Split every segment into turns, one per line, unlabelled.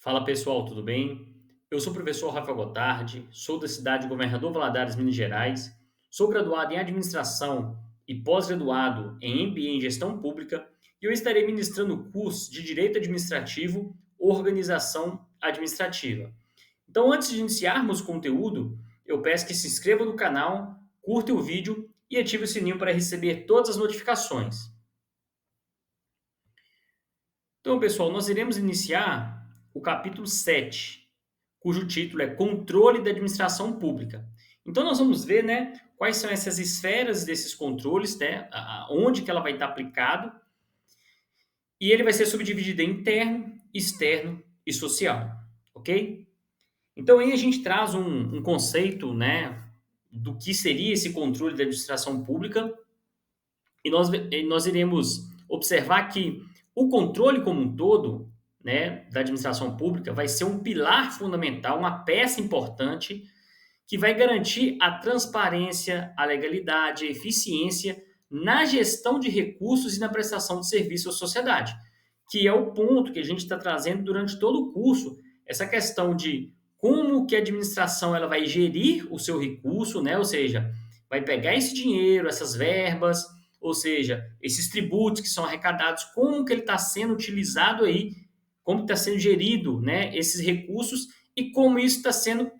Fala pessoal, tudo bem? Eu sou o professor Rafael Gotardi, sou da cidade de Governador Valadares, Minas Gerais, sou graduado em Administração e pós-graduado em MBA em Gestão Pública e eu estarei ministrando o curso de Direito Administrativo, Organização Administrativa. Então, antes de iniciarmos o conteúdo, eu peço que se inscreva no canal, curta o vídeo e ative o sininho para receber todas as notificações. Então, pessoal, nós iremos iniciar o capítulo 7, cujo título é Controle da Administração Pública. Então, nós vamos ver, né, quais são essas esferas desses controles, né, onde que ela vai estar aplicado, e ele vai ser subdividido em interno, externo e social, ok? Então, aí a gente traz um conceito, né, do que seria esse controle da administração pública, e nós iremos observar que o controle como um todo, né, da administração pública vai ser um pilar fundamental, uma peça importante que vai garantir a transparência, a legalidade, a eficiência na gestão de recursos e na prestação de serviço à sociedade, que é o ponto que a gente está trazendo durante todo o curso, essa questão de como que a administração ela vai gerir o seu recurso, né? Ou seja, vai pegar esse dinheiro, essas verbas, ou seja, esses tributos que são arrecadados, como que ele está sendo utilizado aí, como está sendo gerido, né? Esses recursos e como isso está sendo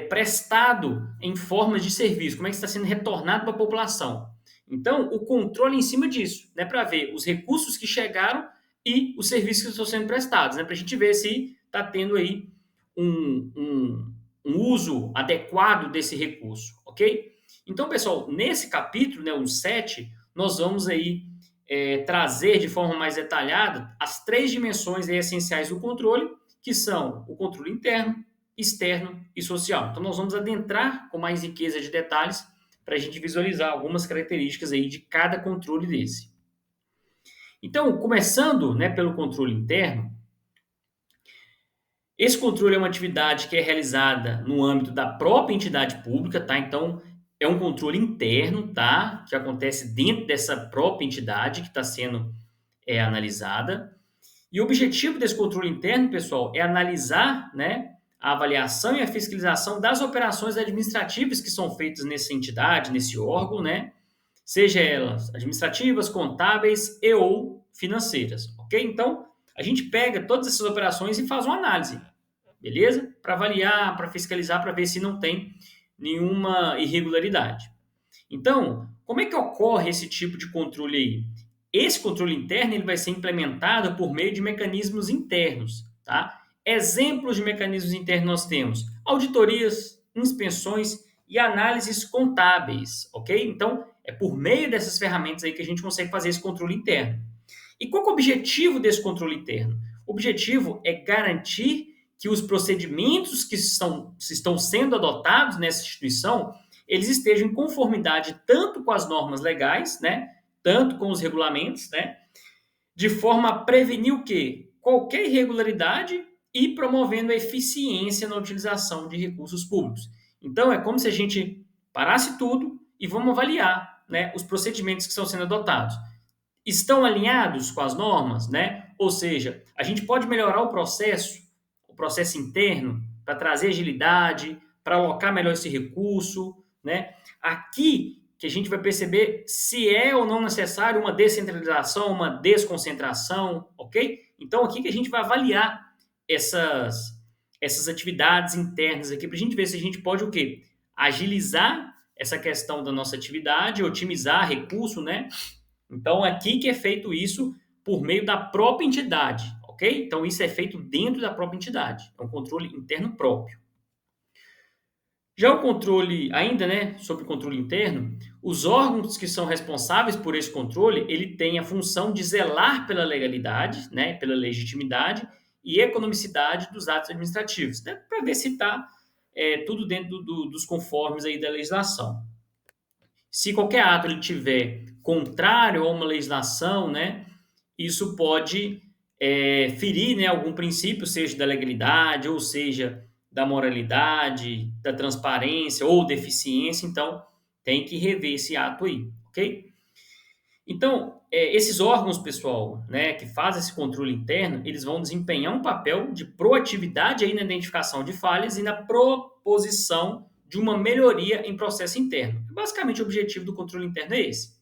prestado em formas de serviço, como é que está sendo retornado para a população. Então, o controle em cima disso, né, para ver os recursos que chegaram e os serviços que estão sendo prestados, né, para a gente ver se está tendo aí um uso adequado desse recurso, ok? Então, pessoal, nesse capítulo, né, o 7, nós vamos aí trazer de forma mais detalhada as três dimensões aí essenciais do controle, que são o controle interno, externo e social. Então, nós vamos adentrar com mais riqueza de detalhes para a gente visualizar algumas características aí de cada controle desse. Então, começando, né, pelo controle interno, esse controle é uma atividade que é realizada no âmbito da própria entidade pública, tá? Então, é um controle interno, tá? Que acontece dentro dessa própria entidade que está sendo analisada. E o objetivo desse controle interno, pessoal, é analisar, né, a avaliação e a fiscalização das operações administrativas que são feitas nessa entidade, nesse órgão, né, seja elas administrativas, contábeis e ou financeiras, ok? Então, a gente pega todas essas operações e faz uma análise, beleza? Para avaliar, para fiscalizar, para ver se não tem nenhuma irregularidade. Então, como é que ocorre esse tipo de controle aí? Esse controle interno ele vai ser implementado por meio de mecanismos internos, tá? Exemplos de mecanismos internos nós temos auditorias, inspeções e análises contábeis, ok? Então, é por meio dessas ferramentas aí que a gente consegue fazer esse controle interno. E qual é o objetivo desse controle interno? O objetivo é garantir que os procedimentos que estão sendo adotados nessa instituição, eles estejam em conformidade tanto com as normas legais, né, tanto com os regulamentos, né, de forma a prevenir o quê? Qualquer irregularidade e promovendo a eficiência na utilização de recursos públicos. Então, é como se a gente parasse tudo e vamos avaliar, né, os procedimentos que estão sendo adotados estão alinhados com as normas, né? Ou seja, a gente pode melhorar o processo interno, para trazer agilidade, para alocar melhor esse recurso, né? Aqui que a gente vai perceber se é ou não necessário uma descentralização, uma desconcentração, ok? Então aqui que a gente vai avaliar essas atividades internas aqui para a gente ver se a gente pode o quê? Agilizar essa questão da nossa atividade, otimizar recurso, né? Então, aqui que é feito isso por meio da própria entidade, ok? Então, isso é feito dentro da própria entidade. É um controle interno próprio. Já o controle, ainda, né, sobre o controle interno, os órgãos que são responsáveis por esse controle, ele tem a função de zelar pela legalidade, né, pela legitimidade e economicidade dos atos administrativos, né, para ver se está tudo dentro dos conformes aí da legislação. Se qualquer ato ele tiver contrário a uma legislação, né, isso pode ferir, né, algum princípio, seja da legalidade, ou seja da moralidade, da transparência ou da eficiência, então tem que rever esse ato aí, ok? Então, esses órgãos, pessoal, né, que fazem esse controle interno, eles vão desempenhar um papel de proatividade aí na identificação de falhas e na proposição de uma melhoria em processo interno. Basicamente, o objetivo do controle interno é esse.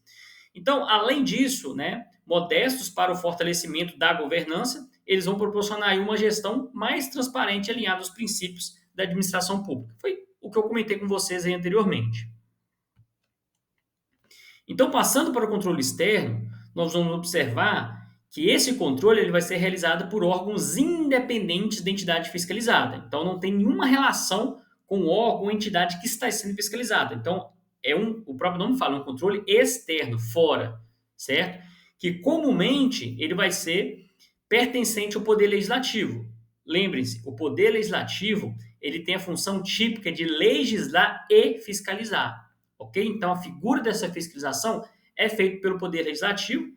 Então, além disso, né, modestos para o fortalecimento da governança, eles vão proporcionar aí uma gestão mais transparente e alinhada aos princípios da administração pública. Foi o que eu comentei com vocês aí anteriormente. Então, passando para o controle externo, nós vamos observar que esse controle ele vai ser realizado por órgãos independentes da entidade fiscalizada. Então, não tem nenhuma relação com o órgão ou entidade que está sendo fiscalizada. Então, o próprio nome fala, um controle externo, fora, certo? Que comumente ele vai ser pertencente ao poder legislativo. Lembrem-se, o poder legislativo ele tem a função típica de legislar e fiscalizar. Ok? Então, a figura dessa fiscalização é feita pelo Poder Legislativo.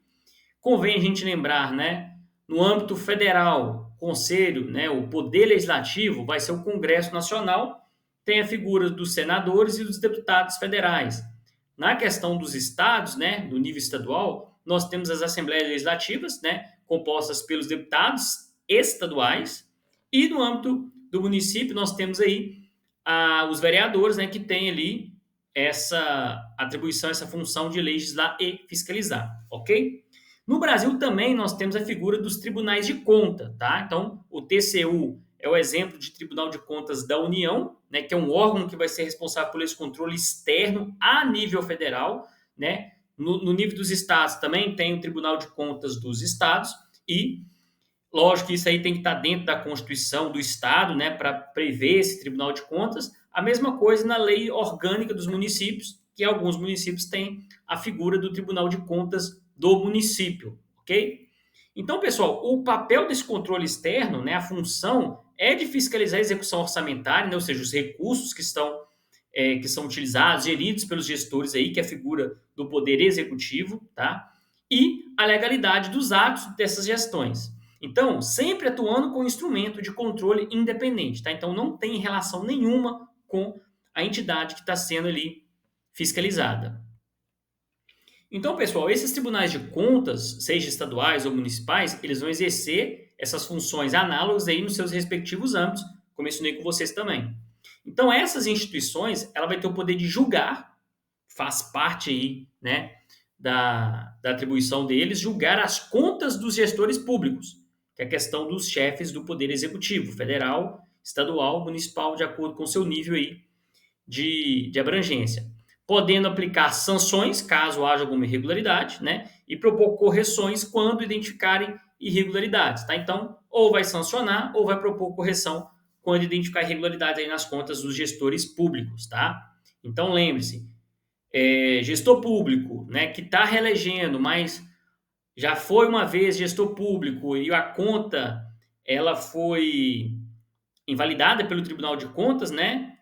Convém a gente lembrar, né, no âmbito federal, Conselho, né, o Poder Legislativo vai ser o Congresso Nacional, tem a figura dos senadores e dos deputados federais. Na questão dos estados, né, do nível estadual, nós temos as assembleias legislativas, né, compostas pelos deputados estaduais, e no âmbito do município nós temos aí os vereadores, né, que têm ali essa atribuição, essa função de legislar e fiscalizar, ok? No Brasil também nós temos a figura dos tribunais de conta, tá? Então, o TCU é o exemplo de Tribunal de Contas da União, né, que é um órgão que vai ser responsável por esse controle externo a nível federal, né? No nível dos estados também tem o Tribunal de Contas dos estados e lógico que isso aí tem que estar dentro da Constituição do Estado, né, para prever esse Tribunal de Contas. A mesma coisa na lei orgânica dos municípios, que alguns municípios têm a figura do Tribunal de Contas do município, ok? Então, pessoal, o papel desse controle externo, né, a função é de fiscalizar a execução orçamentária, né, ou seja, os recursos que são utilizados, geridos pelos gestores aí, que é a figura do poder executivo, tá? E a legalidade dos atos dessas gestões. Então, sempre atuando com instrumento de controle independente, tá? Então, não tem relação nenhuma com a entidade que está sendo ali fiscalizada. Então, pessoal, esses tribunais de contas, seja estaduais ou municipais, eles vão exercer essas funções análogas aí nos seus respectivos âmbitos, como eu mencionei com vocês também. Então, essas instituições, ela vai ter o poder de julgar, faz parte aí, né, da atribuição deles, julgar as contas dos gestores públicos, que é a questão dos chefes do poder executivo, federal, estadual, municipal, de acordo com o seu nível aí de abrangência, podendo aplicar sanções caso haja alguma irregularidade, né? E propor correções quando identificarem irregularidades, tá? Então, ou vai sancionar ou vai propor correção quando identificar irregularidades aí nas contas dos gestores públicos, tá? Então, lembre-se, gestor público, né, que está reelegendo, mas já foi uma vez gestor público e a conta ela foi invalidada pelo Tribunal de Contas, né?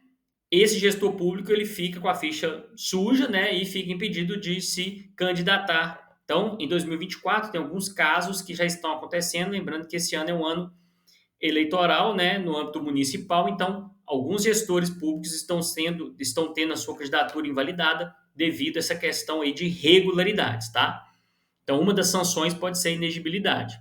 Esse gestor público ele fica com a ficha suja, né, e fica impedido de se candidatar. Então, em 2024 tem alguns casos que já estão acontecendo, lembrando que esse ano é um ano eleitoral, né, no âmbito municipal, então alguns gestores públicos estão tendo a sua candidatura invalidada devido a essa questão aí de irregularidades, tá? Então, uma das sanções pode ser a inegibilidade.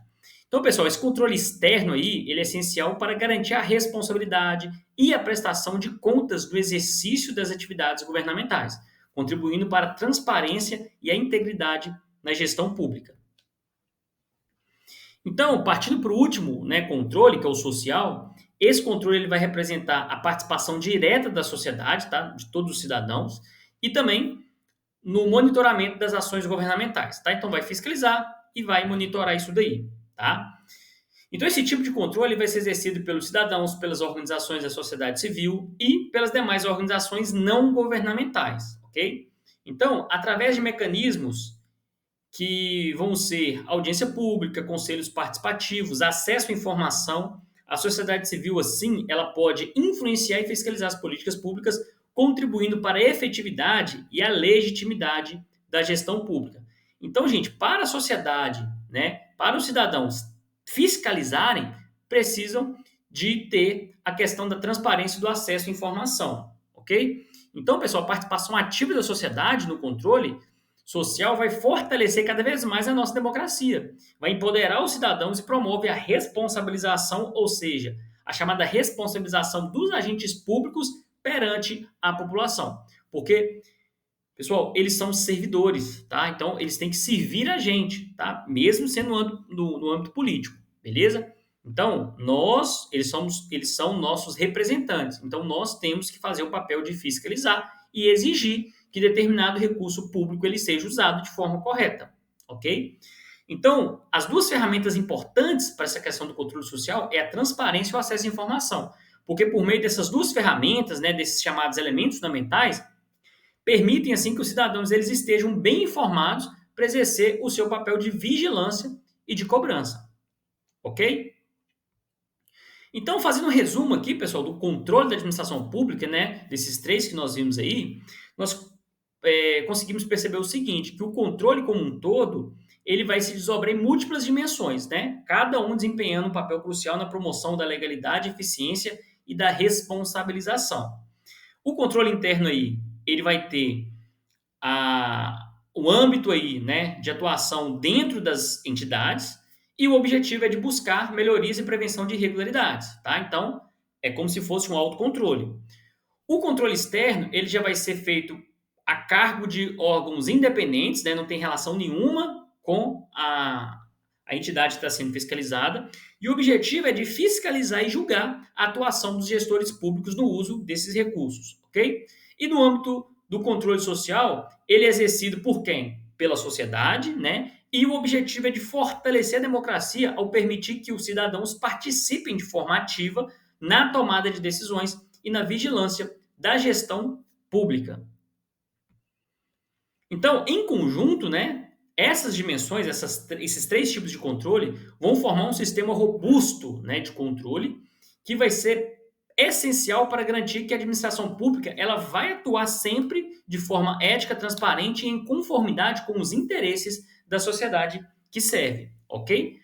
Então, pessoal, esse controle externo aí, ele é essencial para garantir a responsabilidade e a prestação de contas do exercício das atividades governamentais, contribuindo para a transparência e a integridade na gestão pública. Então, partindo para o último, né, controle, que é o social, esse controle ele vai representar a participação direta da sociedade, tá, de todos os cidadãos, e também no monitoramento das ações governamentais, tá? Então vai fiscalizar e vai monitorar isso daí, tá? Então esse tipo de controle vai ser exercido pelos cidadãos, pelas organizações da sociedade civil e pelas demais organizações não governamentais, ok? Então, através de mecanismos que vão ser audiência pública, conselhos participativos, acesso à informação, a sociedade civil, assim, ela pode influenciar e fiscalizar as políticas públicas, contribuindo para a efetividade e a legitimidade da gestão pública. Então, gente, para a sociedade, né, para os cidadãos fiscalizarem, precisam de ter a questão da transparência e do acesso à informação, ok? Então, pessoal, a participação ativa da sociedade no controle social vai fortalecer cada vez mais a nossa democracia, vai empoderar os cidadãos e promove a responsabilização, ou seja, a chamada responsabilização dos agentes públicos perante a população. Porque, pessoal, eles são servidores, tá? Então, eles têm que servir a gente, tá? Mesmo sendo no âmbito político, beleza? Então, eles são nossos representantes. Então, nós temos que fazer o papel de fiscalizar e exigir que determinado recurso público ele seja usado de forma correta, ok? Então, as duas ferramentas importantes para essa questão do controle social é a transparência e o acesso à informação. Porque por meio dessas duas ferramentas, né, desses chamados elementos fundamentais, permitem assim que os cidadãos eles estejam bem informados para exercer o seu papel de vigilância e de cobrança, ok? Então, fazendo um resumo aqui, pessoal, do controle da administração pública, né, desses três que nós vimos aí, nós conseguimos perceber o seguinte, que o controle como um todo, ele vai se desdobrar em múltiplas dimensões, né? Cada um desempenhando um papel crucial na promoção da legalidade, eficiência e da responsabilização. O controle interno aí, ele vai ter o âmbito aí, né, de atuação dentro das entidades e o objetivo é de buscar melhorias e prevenção de irregularidades, tá? Então, é como se fosse um autocontrole. O controle externo, ele já vai ser feito a cargo de órgãos independentes, né, não tem relação nenhuma com a entidade que está sendo fiscalizada, e o objetivo é de fiscalizar e julgar a atuação dos gestores públicos no uso desses recursos, ok? E no âmbito do controle social, ele é exercido por quem? Pela sociedade, né? E o objetivo é de fortalecer a democracia ao permitir que os cidadãos participem de forma ativa na tomada de decisões e na vigilância da gestão pública. Então, em conjunto, né, essas dimensões, esses três tipos de controle vão formar um sistema robusto, né, de controle que vai ser essencial para garantir que a administração pública ela vai atuar sempre de forma ética, transparente e em conformidade com os interesses da sociedade que serve, ok?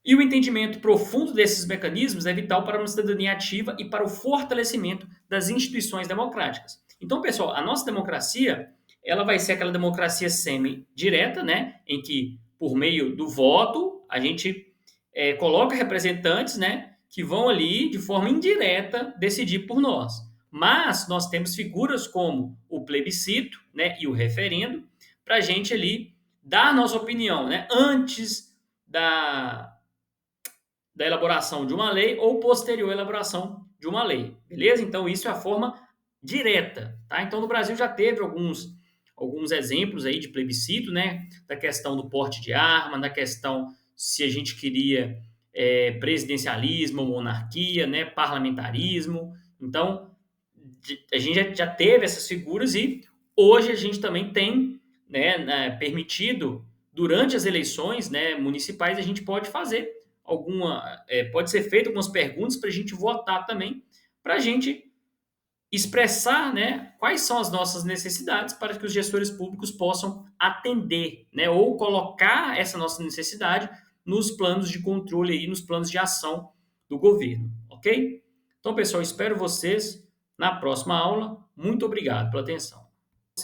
E o entendimento profundo desses mecanismos é vital para uma cidadania ativa e para o fortalecimento das instituições democráticas. Então, pessoal, a nossa democracia, ela vai ser aquela democracia semi-direta, né, em que, por meio do voto, a gente coloca representantes, né, que vão ali, de forma indireta, decidir por nós. Mas nós temos figuras como o plebiscito, né, e o referendo, para a gente ali dar nossa opinião, né, antes da elaboração de uma lei ou posterior à elaboração de uma lei, beleza? Então, isso é a forma direta, tá? Então, no Brasil já teve alguns exemplos aí de plebiscito, né? Da questão do porte de arma, da questão se a gente queria presidencialismo, monarquia, né? Parlamentarismo. Então, a gente já teve essas figuras e hoje a gente também tem, né, permitido, durante as eleições, né, municipais, a gente pode fazer pode ser feito algumas perguntas para a gente votar também, para a gente expressar, né, quais são as nossas necessidades para que os gestores públicos possam atender, né, ou colocar essa nossa necessidade nos planos de controle e nos planos de ação do governo, ok? Então, pessoal, espero vocês na próxima aula. Muito obrigado pela atenção.